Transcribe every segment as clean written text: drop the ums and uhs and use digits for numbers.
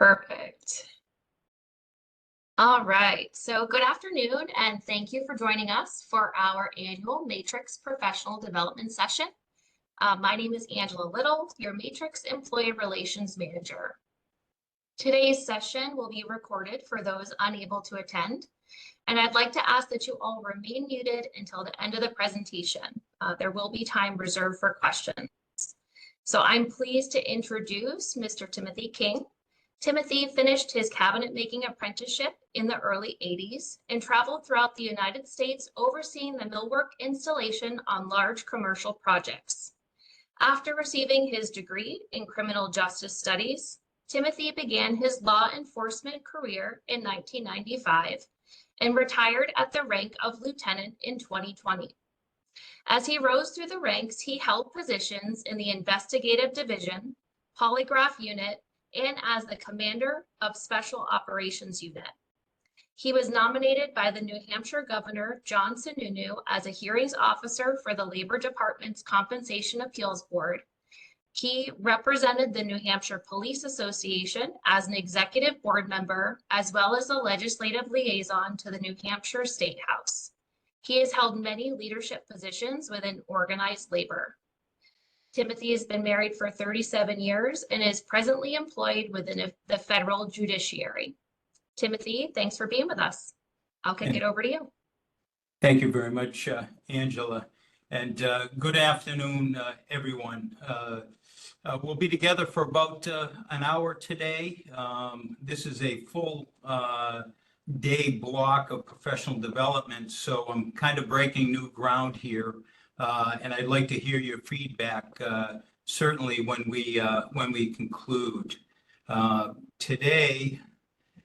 Perfect. All right, so good afternoon and thank you for joining us for our annual Matrix Professional Development Session. My name is Angela Little, your Matrix Employee Relations Manager. Today's session will be recorded for those unable to attend, and I'd like to ask that you all remain muted until the end of the presentation. There will be time reserved for questions. So I'm pleased to introduce Mr. Timothy King. Timothy finished his cabinet making apprenticeship in the early 80s and traveled throughout the United States overseeing the millwork installation on large commercial projects. After receiving his degree in criminal justice studies, Timothy began his law enforcement career in 1995 and retired at the rank of lieutenant in 2020. As he rose through the ranks, he held positions in the investigative division, polygraph unit, and as the commander of Special Operations Unit. He was nominated by the New Hampshire Governor, John Sununu, as a hearings officer for the Labor Department's Compensation Appeals Board. He represented the New Hampshire Police Association as an executive board member, as well as a legislative liaison to the New Hampshire State House. He has held many leadership positions within organized labor. Timothy has been married for 37 years and is presently employed within the federal judiciary. Timothy, thanks for being with us. I'll kick it over to you. Thank you very much, Angela. And good afternoon, everyone. We'll be together for about an hour today. This is a full day block of professional development, so I'm kind of breaking new ground here. And I'd like to hear your feedback, certainly when we conclude. Today,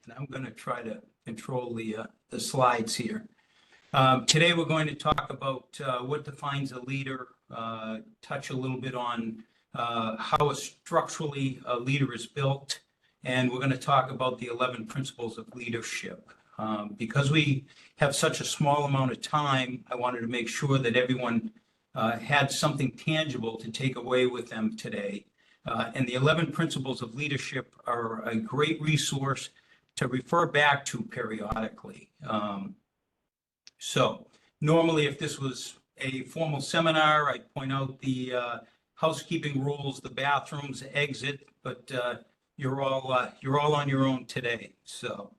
and I'm going to try to control the slides here. Today, we're going to talk about what defines a leader, touch a little bit on how structurally a leader is built, and we're going to talk about the 11 principles of leadership. Because we have such a small amount of time, I wanted to make sure that everyone had something tangible to take away with them today. And the 11 principles of leadership are a great resource to refer back to periodically. So normally, if this was a formal seminar, I'd point out the housekeeping rules, the bathrooms, exit, but you're all on your own today. So.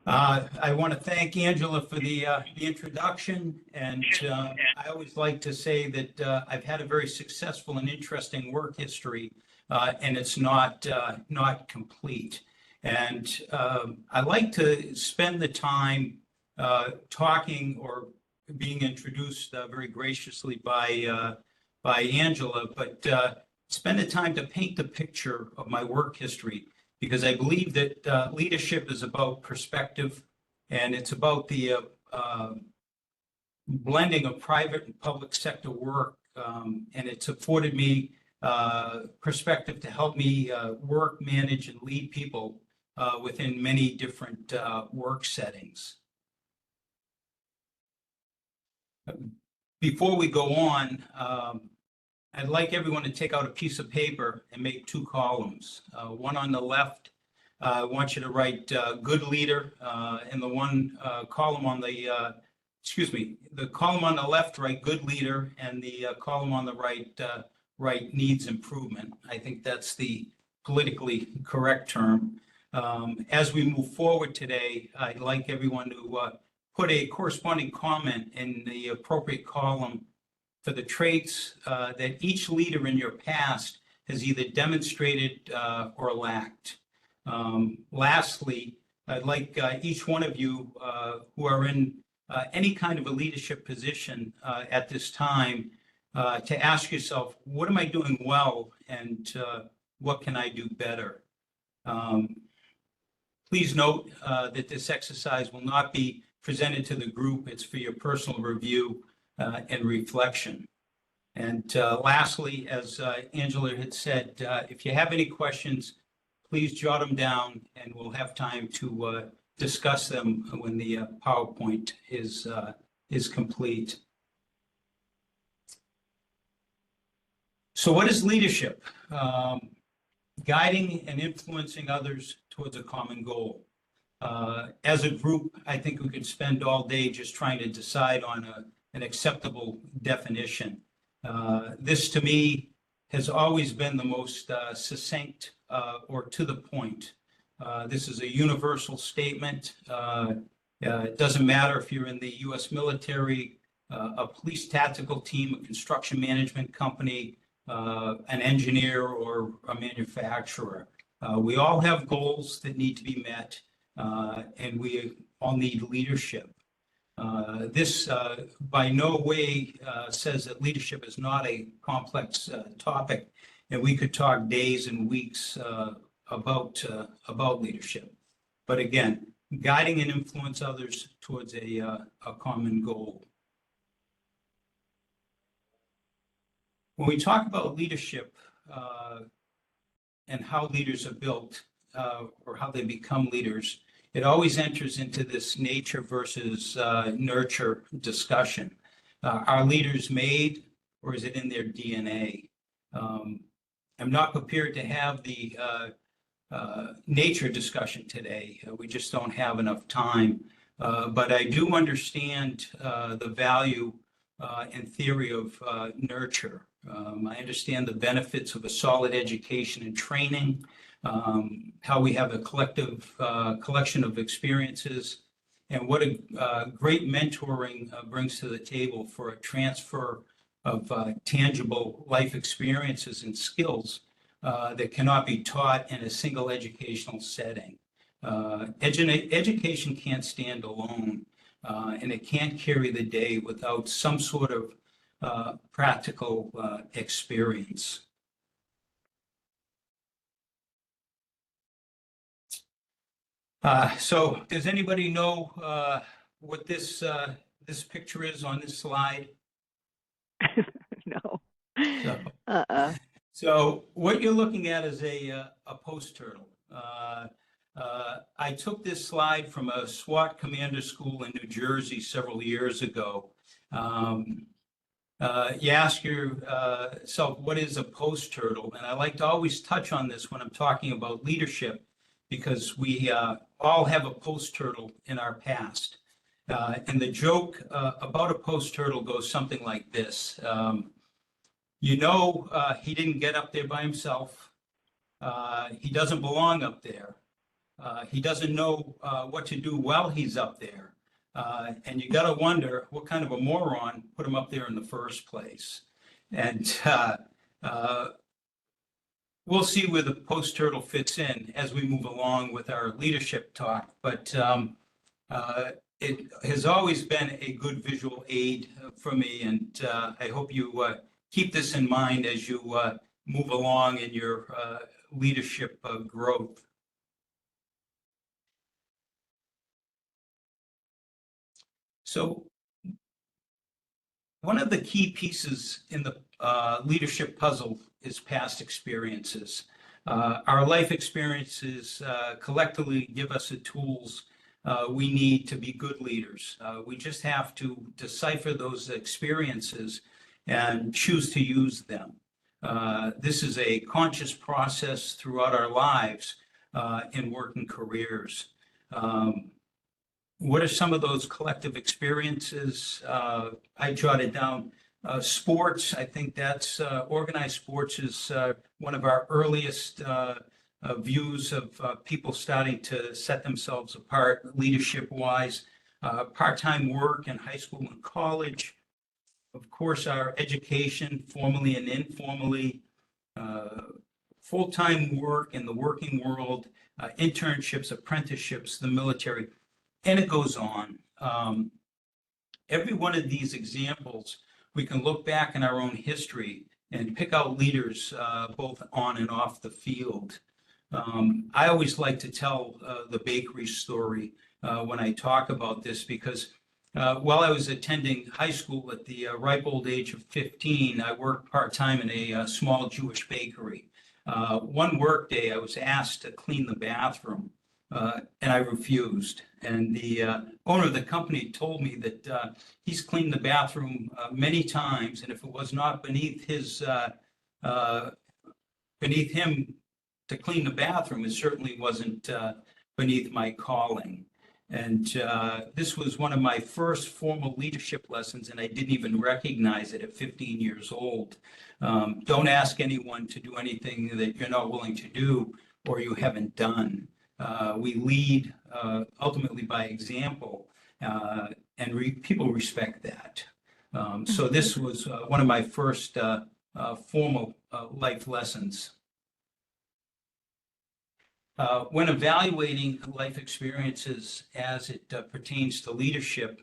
I want to thank Angela for the introduction, and I always like to say that I've had a very successful and interesting work history, and it's not complete. And I like to spend the time talking or being introduced very graciously by Angela, but spend the time to paint the picture of my work history. Because I believe that leadership is about perspective, and it's about the blending of private and public sector work, and it's afforded me perspective to help me work, manage, and lead people within many different work settings. Before we go on, I'd like everyone to take out a piece of paper and make two columns. One on the left, I want you to write good leader, and the one column on the, the column on the left, write good leader, and the column on the right, write needs improvement. I think that's the politically correct term. As we move forward today, I'd like everyone to put a corresponding comment in the appropriate column for the traits that each leader in your past has either demonstrated or lacked. Lastly, I'd like each one of you who are in any kind of a leadership position at this time to ask yourself, what am I doing well, and what can I do better? Please note that this exercise will not be presented to the group. It's for your personal review and reflection. And lastly, as Angela had said, if you have any questions, please jot them down, and we'll have time to discuss them when the PowerPoint is complete. So what is leadership? Guiding and influencing others towards a common goal. As a group, I think we could spend all day just trying to decide on an acceptable definition. This, to me, has always been the most succinct or to the point. This is a universal statement. It doesn't matter if you're in the U.S. military, a police tactical team, a construction management company, an engineer, or a manufacturer. We all have goals that need to be met, and we all need leadership. This by no way says that leadership is not a complex topic, and we could talk days and weeks about leadership. But again, guiding and influence others towards a common goal. When we talk about leadership and how leaders are built or how they become leaders, it always enters into this nature versus nurture discussion. Are leaders made, or is it in their DNA? I'm not prepared to have the nature discussion today. We just don't have enough time. But I do understand the value and theory of nurture. I understand the benefits of a solid education and training, how we have a collection of experiences, and what a great mentoring brings to the table for a transfer of tangible life experiences and skills that cannot be taught in a single educational setting. Education can't stand alone, and it can't carry the day without some sort of practical experience. So does anybody know what this picture is on this slide? No. So, so what you're looking at is a post turtle. I took this slide from a SWAT commander school in New Jersey several years ago. You ask yourself, what is a post turtle? And I like to always touch on this when I'm talking about leadership, because we all have a post turtle in our past. And the joke about a post turtle goes something like this. He didn't get up there by himself. He doesn't belong up there. He doesn't know what to do while he's up there. And you got to wonder what kind of a moron put him up there in the first place. And we'll see where the post turtle fits in as we move along with our leadership talk. But it has always been a good visual aid for me. And I hope you keep this in mind as you move along in your leadership growth. So one of the key pieces in the leadership puzzle is past experiences. Our life experiences collectively give us the tools we need to be good leaders. We just have to decipher those experiences and choose to use them. This is a conscious process throughout our lives in working careers. What are some of those collective experiences? I jotted down sports. I think that's organized sports is one of our earliest views of people starting to set themselves apart leadership-wise. Part-time work in high school and college. Of course, our education, formally and informally. Full-time work in the working world, internships, apprenticeships, the military. And it goes on. Every one of these examples, we can look back in our own history and pick out leaders both on and off the field. I always like to tell the bakery story when I talk about this, because while I was attending high school at the ripe old age of 15, I worked part-time in a small Jewish bakery. One work day, I was asked to clean the bathroom. And I refused. And the owner of the company told me that he's cleaned the bathroom many times, and if it was not beneath his beneath him to clean the bathroom. It certainly wasn't beneath my calling. And this was one of my first formal leadership lessons, and I didn't even recognize it at 15 years old. Don't ask anyone to do anything that you're not willing to do or you haven't done. We lead ultimately by example, and people respect that. So this was one of my first formal life lessons. When evaluating life experiences as it pertains to leadership,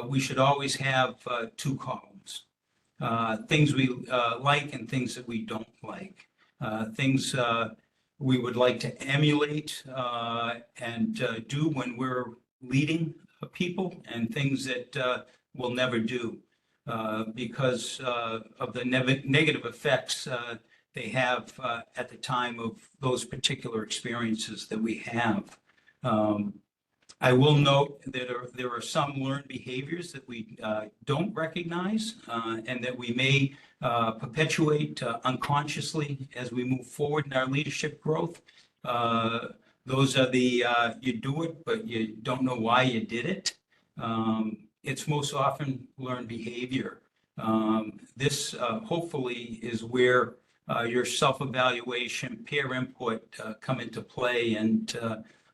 we should always have two columns. Things we like and things that we don't like. Things we would like to emulate and do when we're leading people, and things that we'll never do because of the negative effects they have at the time of those particular experiences that we have. I will note that there are some learned behaviors that we don't recognize and that we may perpetuate unconsciously as we move forward in our leadership growth. Those are the you do it, but you don't know why you did it. It's most often learned behavior. This hopefully is where your self-evaluation, peer input come into play, and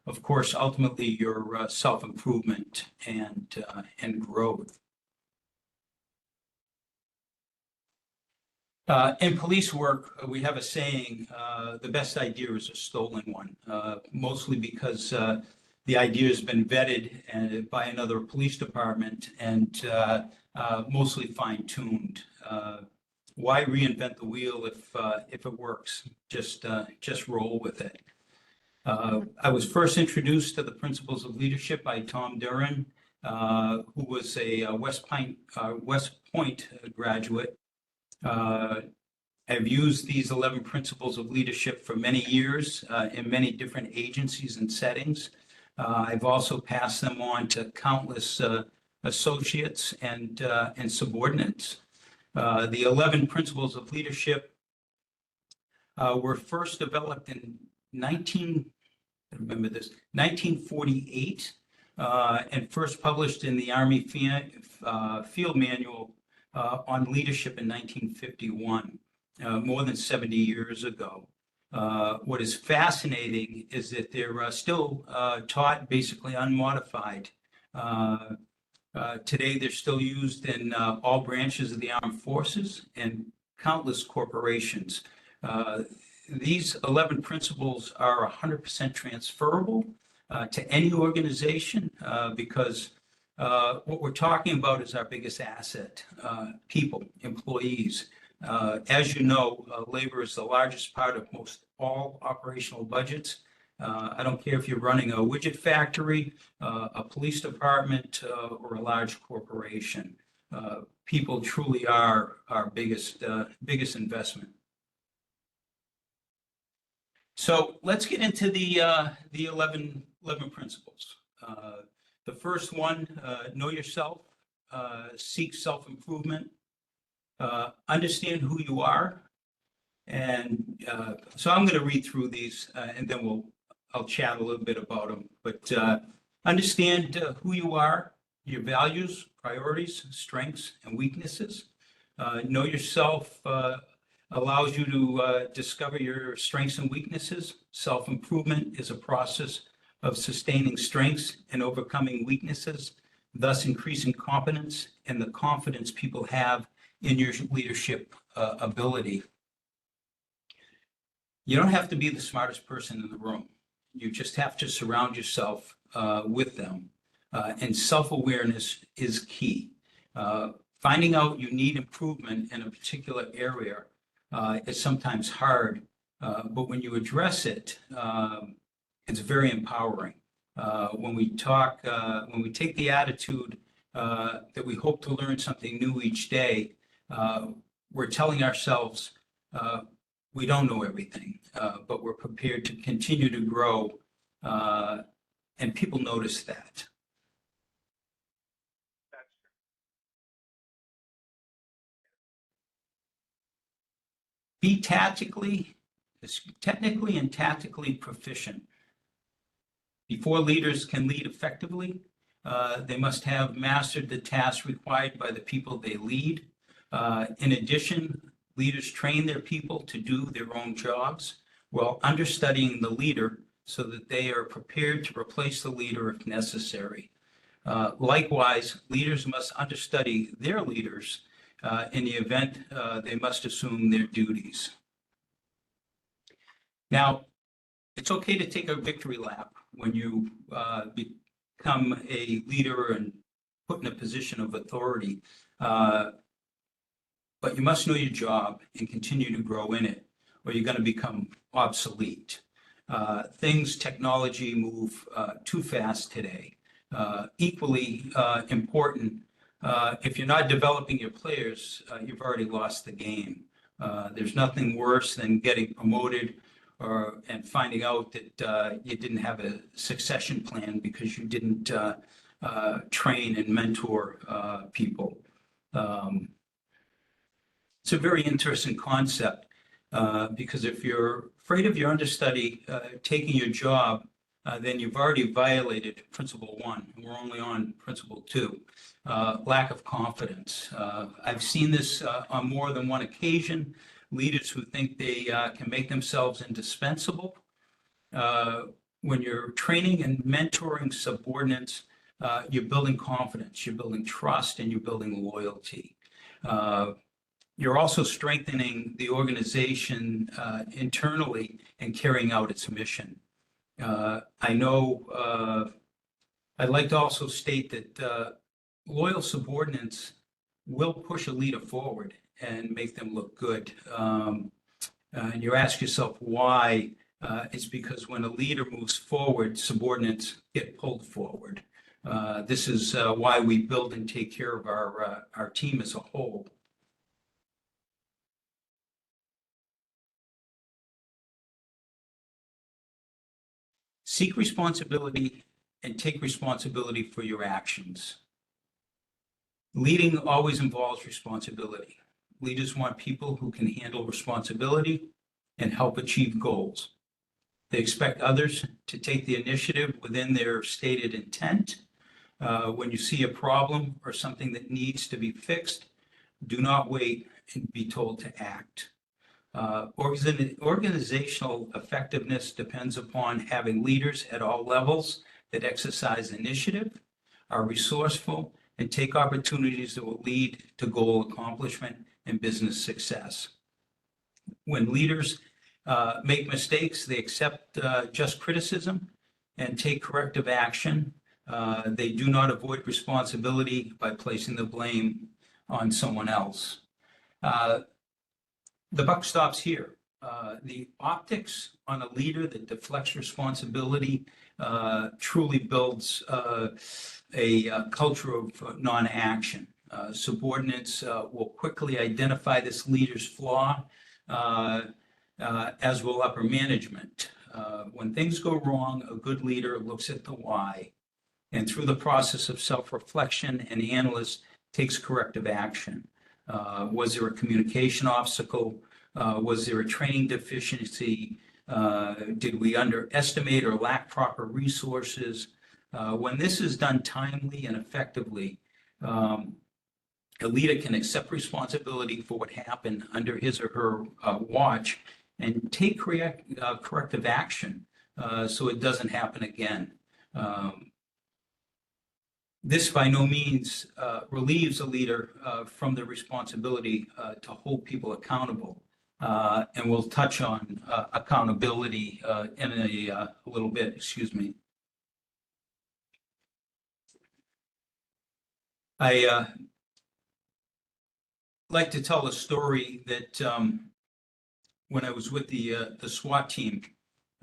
of course, ultimately your self-improvement and growth. In police work, we have a saying, the best idea is a stolen one, mostly because the idea has been vetted by another police department and mostly fine-tuned. Why reinvent the wheel if it works? Just roll with it. I was first introduced to the principles of leadership by Tom Duran, who was a West Point graduate. I've used these 11 principles of leadership for many years in many different agencies and settings. I've also passed them on to countless associates and subordinates. The 11 principles of leadership were first developed in 1948 and first published in the Army Field Manual on Leadership in 1951, more than 70 years ago. What is fascinating is that they're still taught basically unmodified. Today, they're still used in all branches of the armed forces and countless corporations. These 11 principles are 100% transferable to any organization because what we're talking about is our biggest asset, people, employees. As you know, labor is the largest part of most all operational budgets. I don't care if you're running a widget factory, a police department, or a large corporation. People truly are our biggest investment. So let's get into the 11 principles. The first one, know yourself, seek self-improvement, understand who you are. And so I'm going to read through these and then I'll chat a little bit about them. But understand who you are, your values, priorities, strengths, and weaknesses. Know yourself allows you to discover your strengths and weaknesses. Self-improvement is a process of sustaining strengths and overcoming weaknesses, thus increasing competence and the confidence people have in your leadership ability. You don't have to be the smartest person in the room. You just have to surround yourself with them. And self-awareness is key. Finding out you need improvement in a particular area is sometimes hard, but when you address it, it's very empowering. When we take the attitude that we hope to learn something new each day, we're telling ourselves we don't know everything, but we're prepared to continue to grow, and people notice that. Be technically and tactically proficient. Before leaders can lead effectively, they must have mastered the tasks required by the people they lead. In addition, leaders train their people to do their own jobs while understudying the leader so that they are prepared to replace the leader if necessary. Likewise, leaders must understudy their leaders in the event they must assume their duties. Now, it's okay to take a victory lap when you become a leader and put in a position of authority. But you must know your job and continue to grow in it, or you're going to become obsolete. Technology move too fast today. Equally important, if you're not developing your players, you've already lost the game. There's nothing worse than getting promoted and finding out that you didn't have a succession plan because you didn't train and mentor people. It's a very interesting concept because if you're afraid of your understudy taking your job, then you've already violated principle 1. We're only on principle 2, lack of confidence. I've seen this on more than one occasion. Leaders who think they can make themselves indispensable. When you're training and mentoring subordinates, you're building confidence, you're building trust, and you're building loyalty. You're also strengthening the organization internally and carrying out its mission. I know I'd like to also state that loyal subordinates will push a leader forward and make them look good. And you ask yourself why. It's because when a leader moves forward, subordinates get pulled forward. This is why we build and take care of our team as a whole. Seek responsibility and take responsibility for your actions. Leading always involves responsibility. Leaders want people who can handle responsibility and help achieve goals. They expect others to take the initiative within their stated intent. When you see a problem or something that needs to be fixed, do not wait and be told to act. Organizational effectiveness depends upon having leaders at all levels that exercise initiative, are resourceful, and take opportunities that will lead to goal accomplishment and business success. When leaders make mistakes, they accept just criticism and take corrective action. They do not avoid responsibility by placing the blame on someone else. The buck stops here. The optics on a leader that deflects responsibility truly builds a culture of non-action. Subordinates will quickly identify this leader's flaw, as will upper management. When things go wrong, a good leader looks at the why, and through the process of self-reflection and analysis, takes corrective action. Was there a communication obstacle? Was there a training deficiency? Did we underestimate or lack proper resources? When this is done timely and effectively, a leader can accept responsibility for what happened under his or her watch and take corrective action so it doesn't happen again. This by no means relieves a leader from the responsibility to hold people accountable. And we'll touch on accountability in a little bit, excuse me. I like to tell a story that when I was with the SWAT team,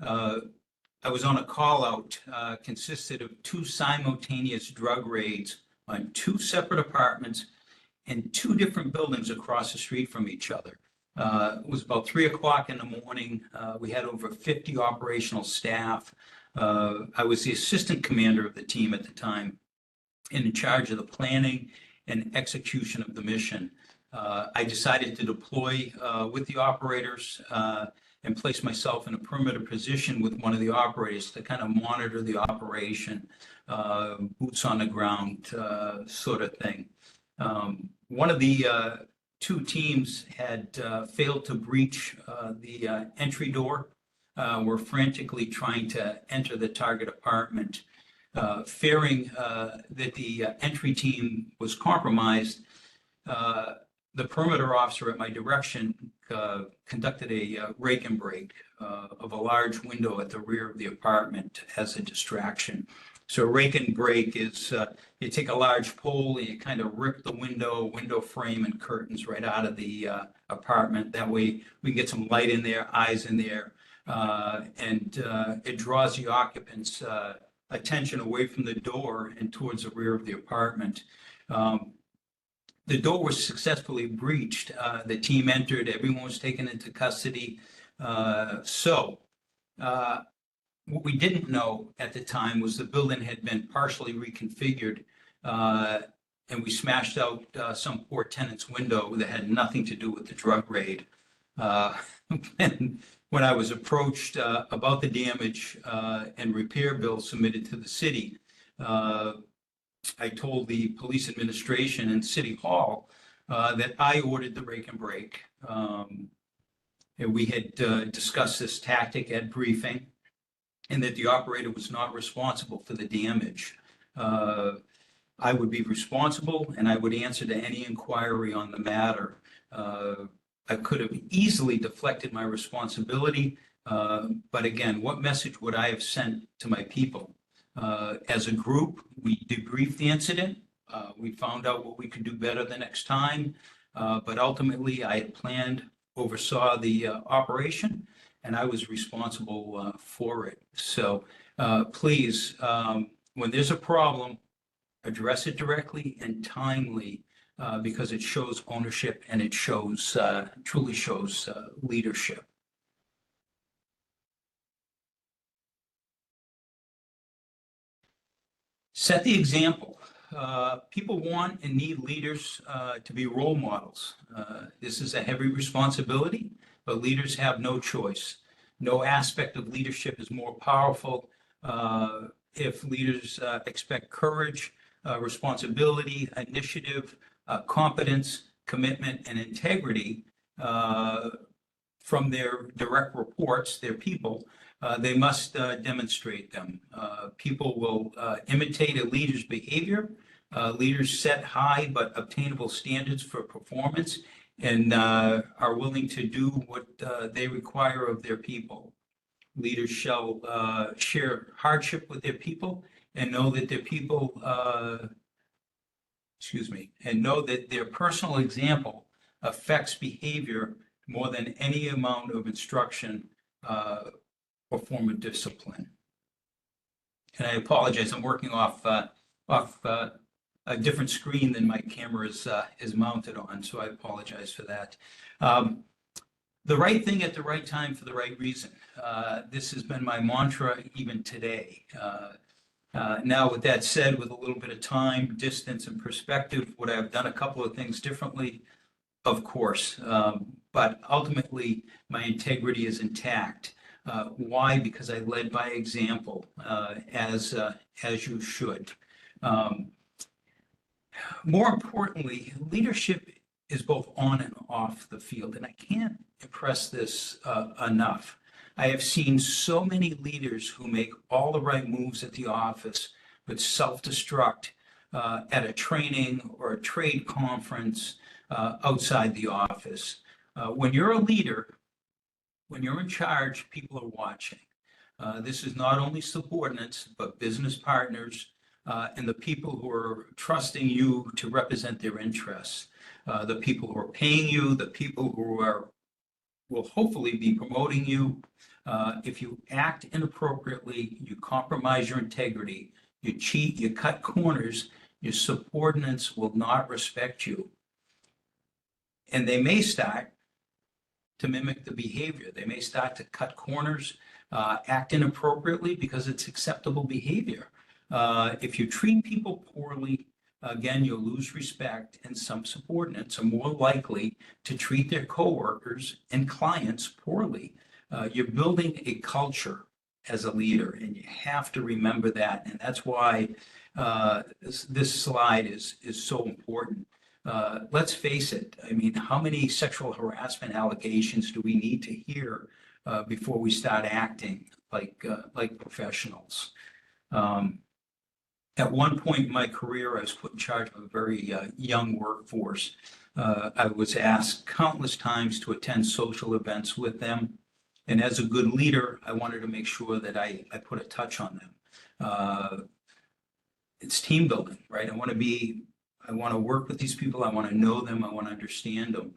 I was on a call out, consisted of 2 simultaneous drug raids on 2 separate apartments in 2 different buildings across the street from each other. It was about 3 o'clock in the morning. We had over 50 operational staff. I was the assistant commander of the team at the time and in charge of the planning and execution of the mission. I decided to deploy with the operators and place myself in a perimeter position with one of the operators to kind of monitor the operation, boots on the ground sort of thing. One of the two teams had failed to breach the entry door. Were frantically trying to enter the target apartment. Fearing that the entry team was compromised, the perimeter officer at my direction conducted a rake and break of a large window at the rear of the apartment as a distraction. So rake and break is you take a large pole and you kind of rip the window frame and curtains right out of the apartment. That way we can get some light in there, eyes in there, and it draws the occupants' attention away from the door and towards the rear of the apartment. The door was successfully breached. The team entered, everyone was taken into custody. What we didn't know at the time was the building had been partially reconfigured, and we smashed out some poor tenant's window that had nothing to do with the drug raid. When I was approached about the damage and repair bill submitted to the city, I told the police administration and City Hall that I ordered the rake and break. And we had discussed this tactic at briefing, and that the operator was not responsible for the damage. I would be responsible and I would answer to any inquiry on the matter. I could have easily deflected my responsibility, but again, what message would I have sent to my people? As a group, we debriefed the incident. We found out what we could do better the next time, but ultimately I had planned, oversaw the operation, and I was responsible for it. So please, when there's a problem, address it directly and timely, because it shows ownership and it shows truly shows leadership. Set the example. People want and need leaders to be role models. This is a heavy responsibility, but leaders have no choice. No aspect of leadership is more powerful if leaders expect courage, responsibility, initiative, competence, commitment, and integrity from their direct reports, their people. They must demonstrate them. People will imitate a leader's behavior. Leaders set high but obtainable standards for performance and are willing to do what they require of their people. Leaders shall share hardship with their people and know that their people, and know that their personal example affects behavior more than any amount of instruction or form of discipline. And I apologize, I'm working off a different screen than my camera is mounted on, so I apologize for that. The right thing at the right time for the right reason. This has been my mantra even today. Now, with that said, with a little bit of time, distance, and perspective, would I have done a couple of things differently? Of course, but ultimately, my integrity is intact. Why? Because I led by example, as you should. More importantly, leadership is both on and off the field, and I can't impress this enough. I have seen so many leaders who make all the right moves at the office, but self-destruct at a training or a trade conference outside the office. When you're a leader, when you're in charge, people are watching. This is not only subordinates, but business partners and the people who are trusting you to represent their interests. The people who are paying you, the people who will hopefully be promoting you. If you act inappropriately, you compromise your integrity, you cheat, you cut corners, your subordinates will not respect you. And they may start to mimic the behavior. They may start to cut corners, act inappropriately because it's acceptable behavior. If you treat people poorly, again, you'll lose respect, and some subordinates are more likely to treat their coworkers and clients poorly. You're building a culture as a leader, and you have to remember that. And that's why this slide is so important. Let's face it. I mean, how many sexual harassment allegations do we need to hear before we start acting like professionals? At one point in my career, I was put in charge of a very young workforce. I was asked countless times to attend social events with them. And as a good leader, I wanted to make sure that I put a touch on them. It's team building, right? I want to work with these people. I want to know them. I want to understand them.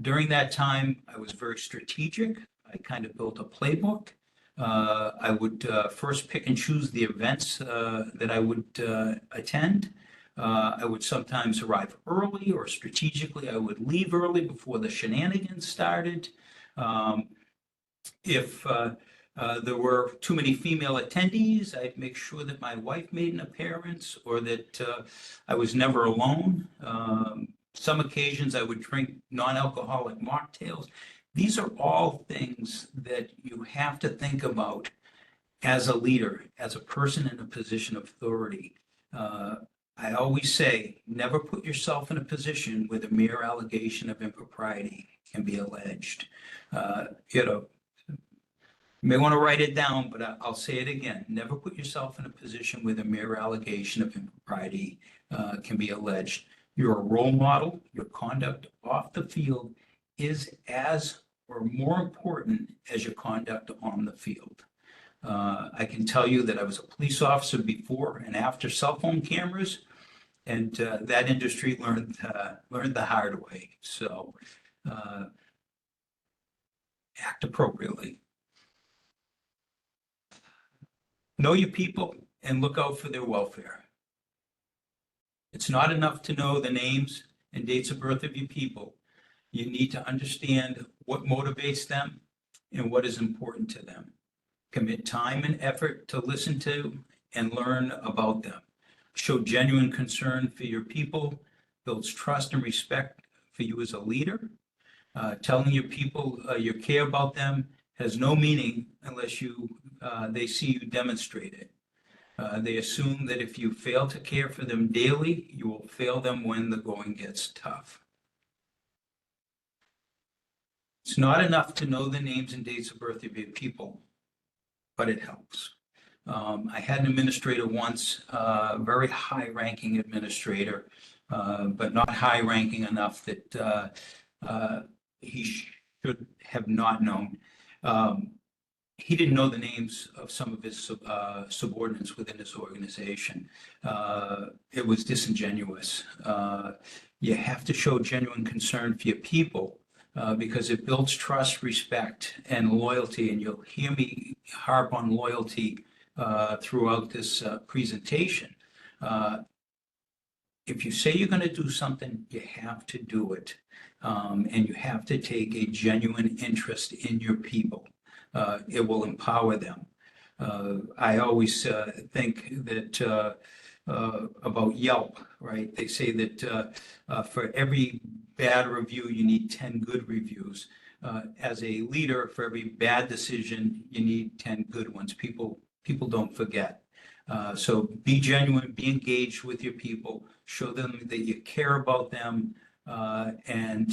During that time, I was very strategic. I kind of built a playbook. I would first pick and choose the events that I would attend. I would sometimes arrive early, or strategically, I would leave early before the shenanigans started. If there were too many female attendees, I'd make sure that my wife made an appearance, or that I was never alone. Some occasions I would drink non-alcoholic mocktails. These are all things that you have to think about as a leader, as a person in a position of authority. I always say, never put yourself in a position where the mere allegation of impropriety can be alleged. You may want to write it down, but I'll say it again. Never put yourself in a position where the mere allegation of impropriety can be alleged. You're a role model. Your conduct off the field is as or more important as your conduct on the field. I can tell you that I was a police officer before and after cell phone cameras, and that industry learned the hard way. So act appropriately. Know your people and look out for their welfare. It's not enough to know the names and dates of birth of your people. You need to understand what motivates them and what is important to them. Commit time and effort to listen to and learn about them. Show genuine concern for your people, builds trust and respect for you as a leader. Telling your people you care about them has no meaning unless they see you demonstrate it. They assume that if you fail to care for them daily, you will fail them when the going gets tough. It's not enough to know the names and dates of birth of your people, but it helps. I had an administrator once, a very high-ranking administrator, but not high-ranking enough that he should have not known. He didn't know the names of some of his subordinates within his organization. It was disingenuous. You have to show genuine concern for your people because it builds trust, respect, and loyalty. And you'll hear me harp on loyalty throughout this presentation. If you say you're going to do something, you have to do it. And you have to take a genuine interest in your people. It will empower them. I always think that about Yelp, right? They say that for every bad review, you need 10 good reviews. As a leader, for every bad decision, you need 10 good ones. People don't forget. So be genuine, be engaged with your people, show them that you care about them. And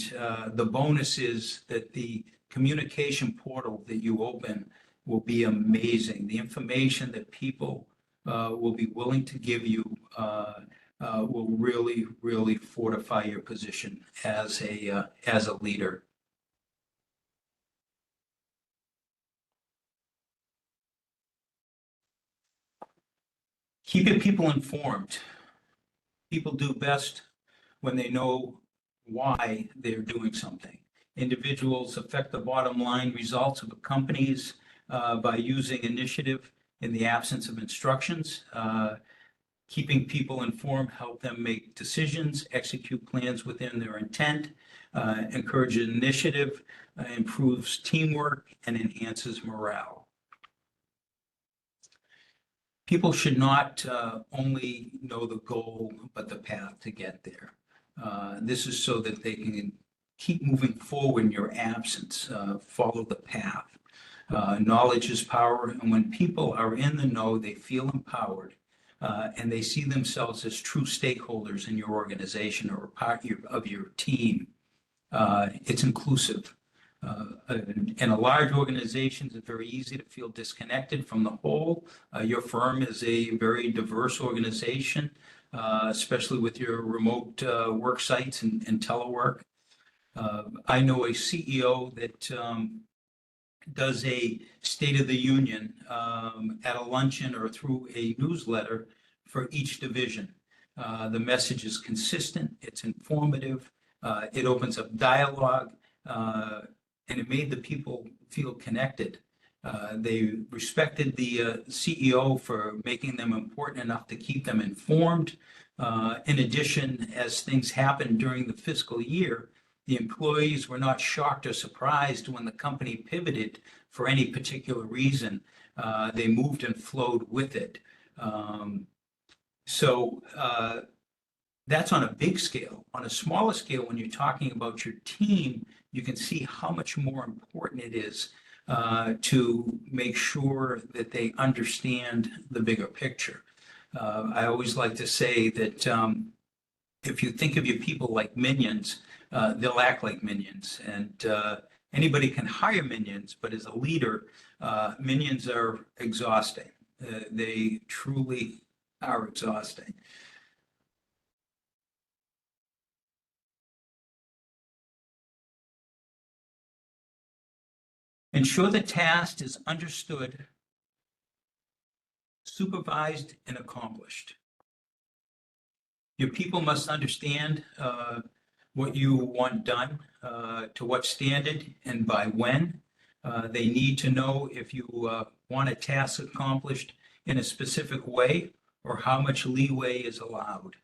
the bonus is that the communication portal that you open will be amazing. The information that people will be willing to give you will really, really fortify your position as a leader. Keep your people informed. People do best when they know why they're doing something. Individuals affect the bottom line results of companies by using initiative in the absence of instructions. Keeping people informed help them make decisions, execute plans within their intent, encourage initiative, improves teamwork, and enhances morale. People should not only know the goal, but the path to get there. This is so that they can keep moving forward in your absence, follow the path. Knowledge is power, and when people are in the know, they feel empowered, and they see themselves as true stakeholders in your organization or a part of your team. It's inclusive. In a large organization, it's very easy to feel disconnected from the whole. Your firm is a very diverse organization, especially with your remote work sites and telework. I know a CEO that does a State of the Union at a luncheon or through a newsletter for each division. The message is consistent, it's informative, it opens up dialogue, and it made the people feel connected. They respected the CEO for making them important enough to keep them informed. In addition, as things happened during the fiscal year, the employees were not shocked or surprised when the company pivoted for any particular reason. They moved and flowed with it. So that's on a big scale. On a smaller scale, when you're talking about your team, you can see how much more important it is to make sure that they understand the bigger picture. I always like to say that if you think of your people like minions, they'll act like minions. And anybody can hire minions, but as a leader, minions are exhausting. They truly are exhausting. Ensure the task is understood, supervised, and accomplished. Your people must understand what you want done, to what standard, and by when. They need to know if you want a task accomplished in a specific way or how much leeway is allowed.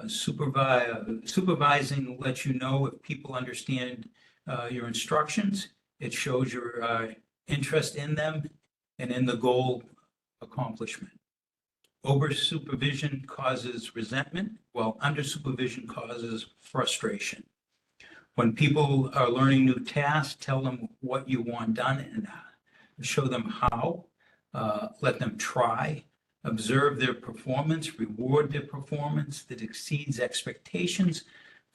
Supervising lets you know if people understand your instructions. It shows your interest in them and in the goal accomplishment. Over supervision causes resentment, while under supervision causes frustration. When people are learning new tasks, tell them what you want done and show them how. Let them try. Observe their performance, reward their performance that exceeds expectations,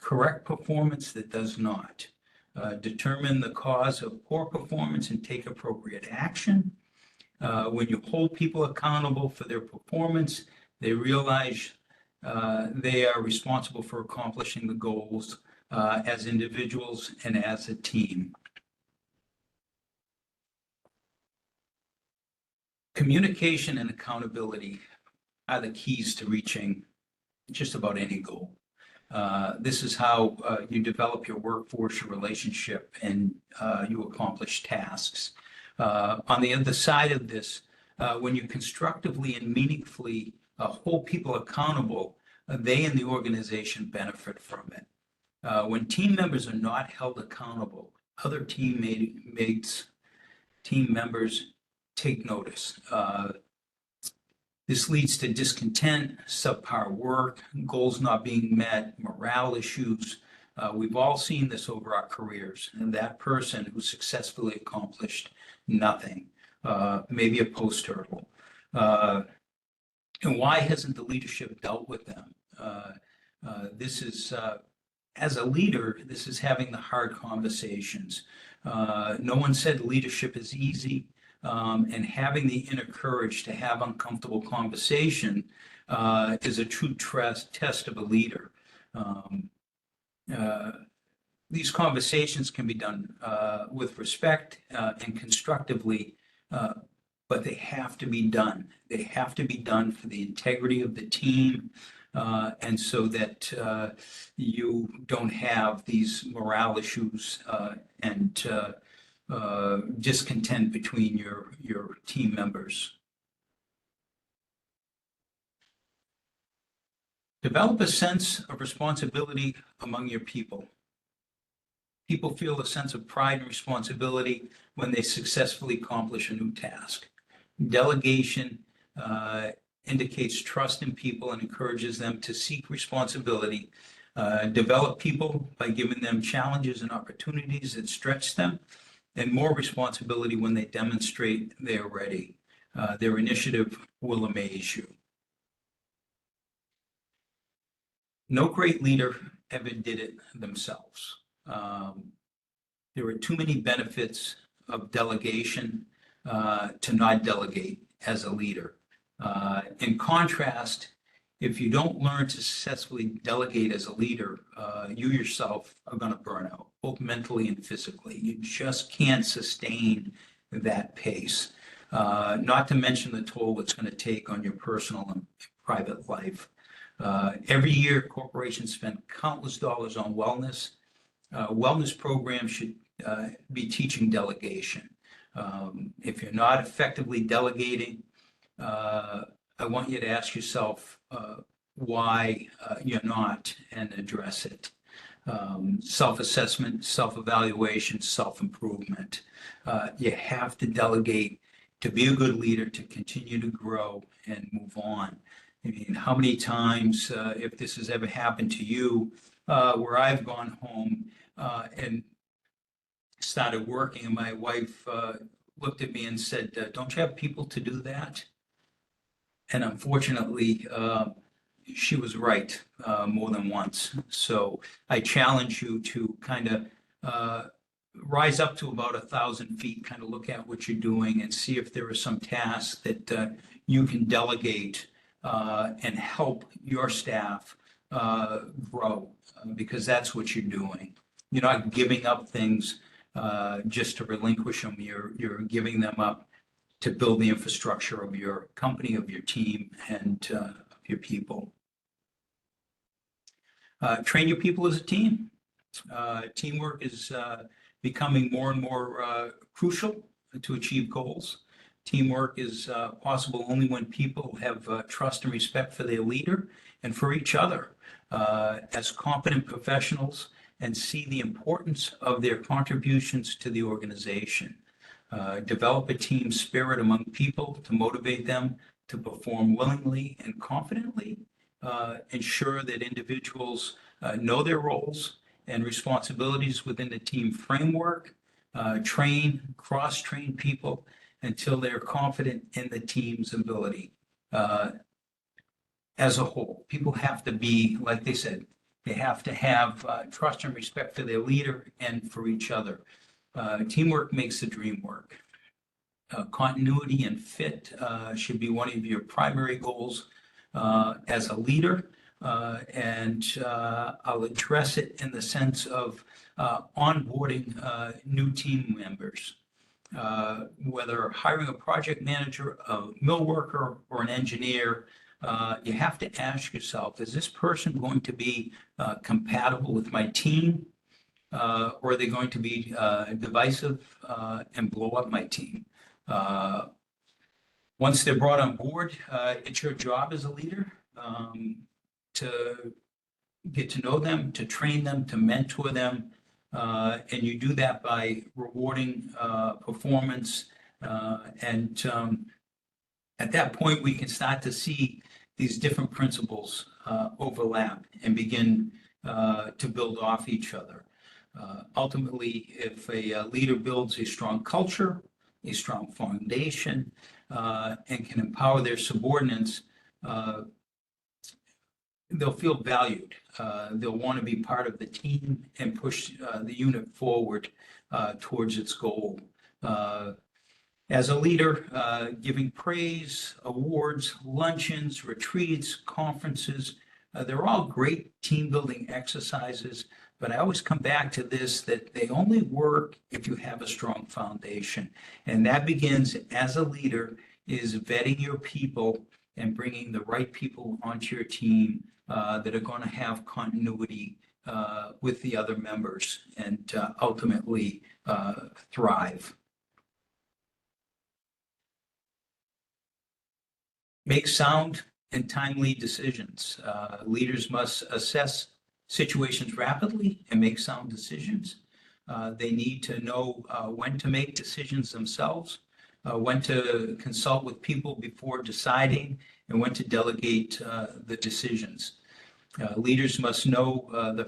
correct performance that does not. Determine the cause of poor performance and take appropriate action. When you hold people accountable for their performance, they realize they are responsible for accomplishing the goals as individuals and as a team. Communication and accountability are the keys to reaching just about any goal. This is how you develop your workforce, your relationship, and you accomplish tasks. On the other side of this, when you constructively and meaningfully hold people accountable, they and the organization benefit from it. When team members are not held accountable, other team members take notice. This leads to discontent, subpar work, goals not being met, morale issues. We've all seen this over our careers, and that person who successfully accomplished nothing, maybe a post-hurdle. And why hasn't the leadership dealt with them? This is, as a leader, this is having the hard conversations. No one said leadership is easy. And having the inner courage to have uncomfortable conversation is a true test of a leader. These conversations can be done with respect and constructively, but they have to be done. They have to be done for the integrity of the team and so that you don't have these morale issues and discontent between your team members. Develop a sense of responsibility among your people. People feel a sense of pride and responsibility when they successfully accomplish a new task. Delegation indicates trust in people and encourages them to seek responsibility, develop people by giving them challenges and opportunities that stretch them, and more responsibility when they demonstrate they're ready. Their initiative will amaze you. No great leader ever did it themselves. There are too many benefits of delegation to not delegate as a leader. In contrast, if you don't learn to successfully delegate as a leader, you yourself are going to burn out, both mentally and physically. You just can't sustain that pace. Not to mention the toll it's going to take on your personal and private life. Every year, corporations spend countless dollars on wellness. Wellness programs should be teaching delegation. If you're not effectively delegating, I want you to ask yourself why you're not and address it. Self-assessment, self-evaluation, self-improvement. You have to delegate to be a good leader, to continue to grow and move on. I mean, how many times, if this has ever happened to you, where I've gone home and started working, and my wife looked at me and said, "Don't you have people to do that?" And unfortunately, she was right more than once. So I challenge you to kind of rise up to about 1,000 feet, kind of look at what you're doing and see if there are some tasks that you can delegate and help your staff grow, because that's what you're doing. You're not giving up things just to relinquish them. You're giving them up to build the infrastructure of your company, of your team, and of your people. Train your people as a team. Teamwork is becoming more and more crucial to achieve goals. Teamwork is possible only when people have trust and respect for their leader and for each other as competent professionals, and see the importance of their contributions to the organization. Develop a team spirit among people to motivate them to perform willingly and confidently. Ensure that individuals know their roles and responsibilities within the team framework. Cross-train people until they're confident in the team's ability. As a whole, people have to be, like they said, they have to have trust and respect for their leader and for each other. Teamwork makes the dream work. Continuity and fit should be one of your primary goals as a leader. And I'll address it in the sense of onboarding new team members. Whether hiring a project manager, a mill worker, or an engineer, you have to ask yourself, is this person going to be compatible with my team? Or are they going to be divisive and blow up my team? Once they're brought on board, it's your job as a leader to get to know them, to train them, to mentor them. And you do that by rewarding performance. And at that point, we can start to see these different principles overlap and begin to build off each other. Ultimately, if a leader builds a strong culture, a strong foundation, and can empower their subordinates, they'll feel valued. They'll want to be part of the team and push the unit forward towards its goal. As a leader, giving praise, awards, luncheons, retreats, conferences, they're all great team building exercises, but I always come back to this, that they only work if you have a strong foundation. And that begins as a leader, is vetting your people and bringing the right people onto your team that are going to have continuity with the other members and ultimately thrive. Make sound and timely decisions. Leaders must assess situations rapidly and make sound decisions. They need to know when to make decisions themselves, when to consult with people before deciding, and when to delegate the decisions. Leaders must know the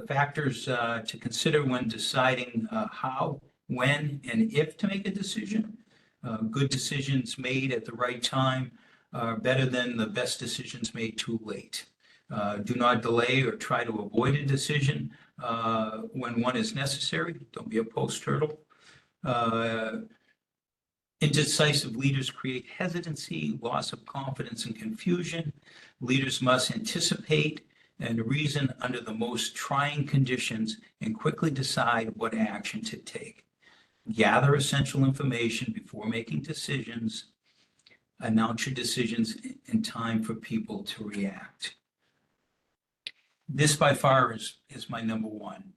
factors to consider when deciding how, when, and if to make a decision. Good decisions made at the right time are better than the best decisions made too late. Do not delay or try to avoid a decision when one is necessary. Don't be a post turtle. Indecisive leaders create hesitancy, loss of confidence, and confusion. Leaders must anticipate and reason under the most trying conditions and quickly decide what action to take. Gather essential information before making decisions. Announce your decisions in time for people to react. This by far is my number one.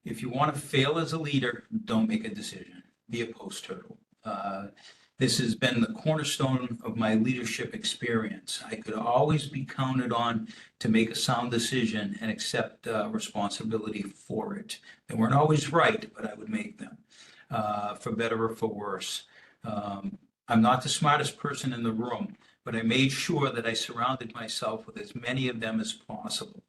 If you want to fail as a leader, don't make a decision. Be a post turtle. This has been the cornerstone of my leadership experience. I could always be counted on to make a sound decision and accept responsibility for it. They weren't always right, but I would make them, for better or for worse. I'm not the smartest person in the room, but I made sure that I surrounded myself with as many of them as possible.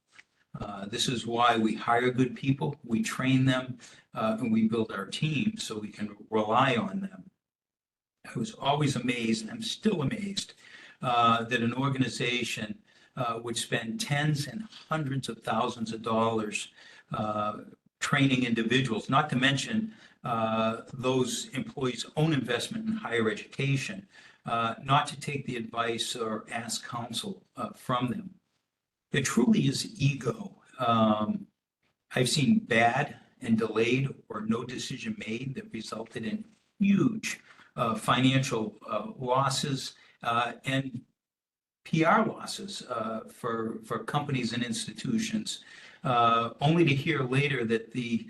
This is why we hire good people, we train them, and we build our team so we can rely on them. I was always amazed, and I'm still amazed, that an organization would spend tens and hundreds of thousands of dollars training individuals, not to mention those employees' own investment in higher education, not to take the advice or ask counsel from them. It truly is ego. I've seen bad and delayed or no decision made that resulted in huge financial losses and PR losses for companies and institutions, only to hear later that the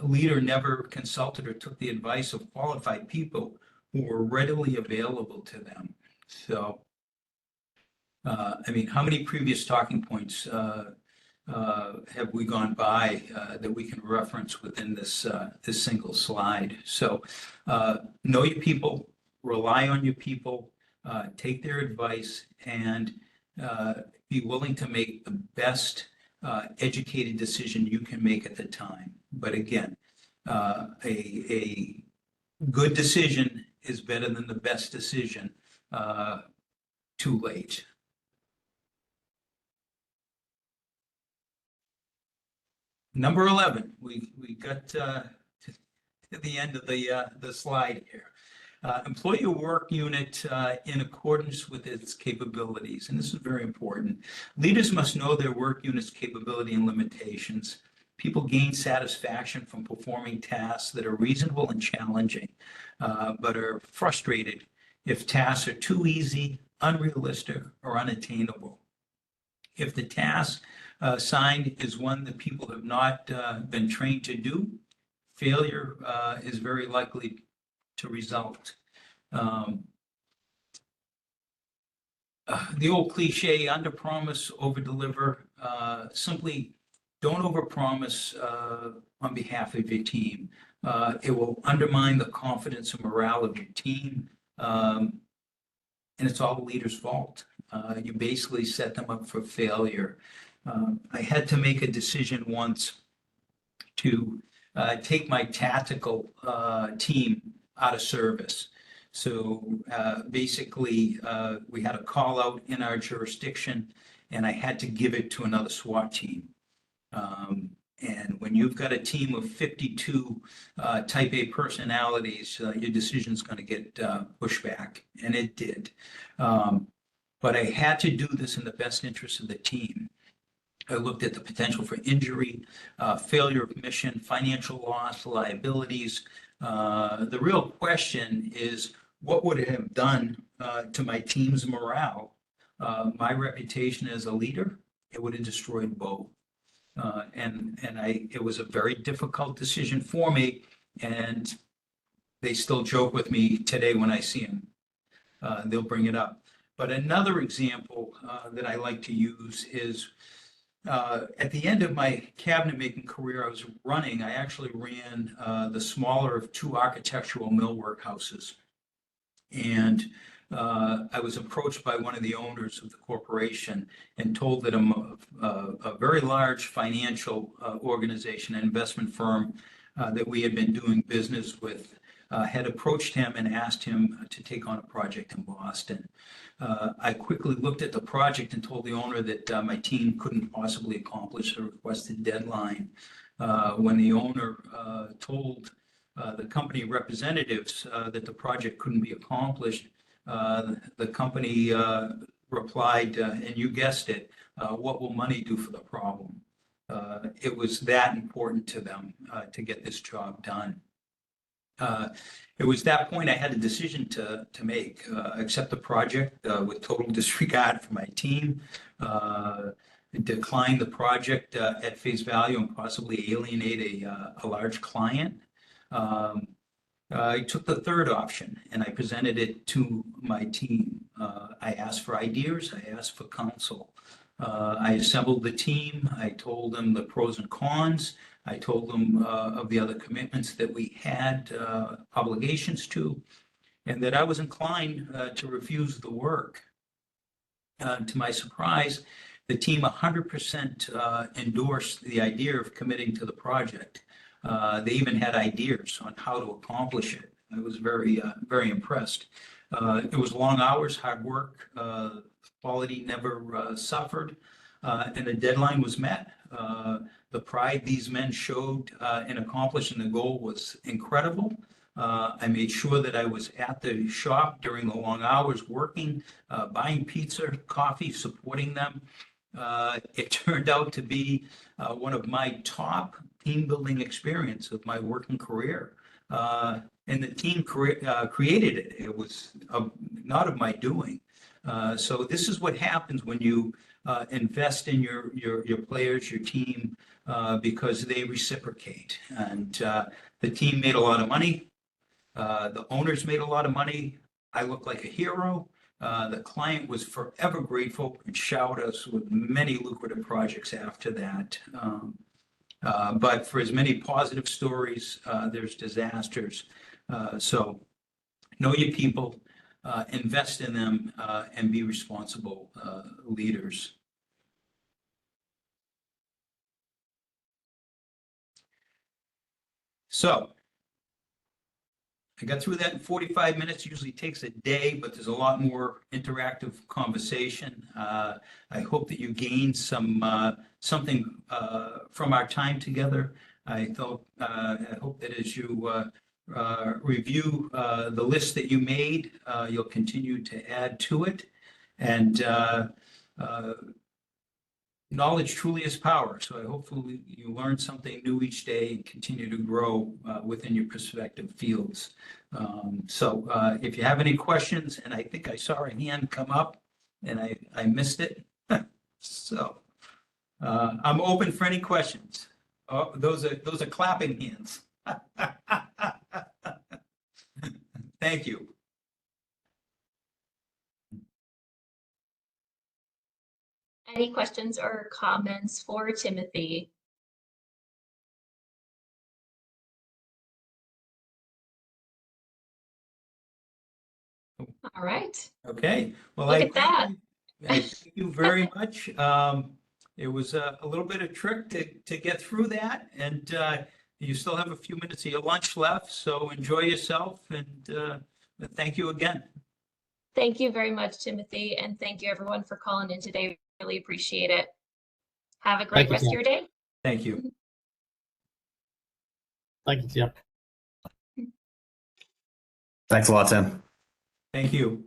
leader never consulted or took the advice of qualified people who were readily available to them. So, I mean, how many previous talking points have we gone by that we can reference within this single slide? So, know your people, rely on your people, take their advice, and be willing to make the best educated decision you can make at the time. But again, a good decision is better than the best decision too late. Number 11, we got to the end of the slide here. Employ your work unit in accordance with its capabilities, and this is very important. Leaders must know their work unit's capability and limitations. People gain satisfaction from performing tasks that are reasonable and challenging, but are frustrated if tasks are too easy, unrealistic, or unattainable. If the task assigned is one that people have not been trained to do, failure is very likely to result. The old cliche, under promise, over deliver. Simply don't over promise on behalf of your team. It will undermine the confidence and morale of your team. And it's all the leader's fault. You basically set them up for failure. I had to make a decision once to take my tactical team out of service. So basically, we had a call out in our jurisdiction, and I had to give it to another SWAT team. And when you've got a team of 52 type A personalities, your decision's going to get pushed back, and it did. But I had to do this in the best interest of the team. I looked at the potential for injury, failure of mission, financial loss, liabilities. The real question is, what would it have done to my team's morale? My reputation as a leader, it would have destroyed both. It was a very difficult decision for me, and they still joke with me today when I see them. They'll bring it up. But another example that I like to use is At the end of my cabinet making career, I actually ran the smaller of two architectural millwork houses. And I was approached by one of the owners of the corporation and told that a very large financial organization, an investment firm that we had been doing business with, had approached him and asked him to take on a project in Boston. I quickly looked at the project and told the owner that my team couldn't possibly accomplish the requested deadline. When the owner told the company representatives that the project couldn't be accomplished, the company replied, and you guessed it, what will money do for the problem? It was that important to them to get this job done. It was that point I had a decision to make, accept the project with total disregard for my team, decline the project at face value and possibly alienate a large client. I took the third option and I presented it to my team. I asked for ideas, I asked for counsel. I assembled the team, I told them the pros and cons, I told them of the other commitments that we had obligations to, and that I was inclined to refuse the work. To my surprise, the team 100% endorsed the idea of committing to the project. They even had ideas on how to accomplish it. I was very impressed. It was long hours, hard work. Quality never suffered, and the deadline was met. The pride these men showed in accomplishing the goal was incredible. I made sure that I was at the shop during the long hours working, buying pizza, coffee, supporting them. It turned out to be one of my top team building experience of my working career. And the team created it. It was not of my doing. So this is what happens when you invest in your players, your team, because they reciprocate. And the team made a lot of money. The owners made a lot of money. I looked like a hero. The client was forever grateful and showered us with many lucrative projects after that. But for as many positive stories, there's disasters. So know your people, invest in them, and be responsible leaders. So I got through that in 45 minutes. Usually takes a day, but there's a lot more interactive conversation. I hope that you gained something from our time together. I hope that as you review the list that you made, you'll continue to add to it. And knowledge truly is power. So I hopefully you learn something new each day and continue to grow within your respective fields. So if you have any questions, and I think I saw a hand come up and I missed it. So I'm open for any questions. Oh, those are clapping hands. Thank you. Any questions or comments for Timothy? All right. Okay. Well, Look at that. I thank you very much. It was a little bit of trick to get through that, and you still have a few minutes of your lunch left, so enjoy yourself, and thank you again. Thank you very much, Timothy, and thank you everyone for calling in today. Really appreciate it. Have a great rest of your day. Thank you. Thank you, Tim. Thanks a lot, Tim. Thank you.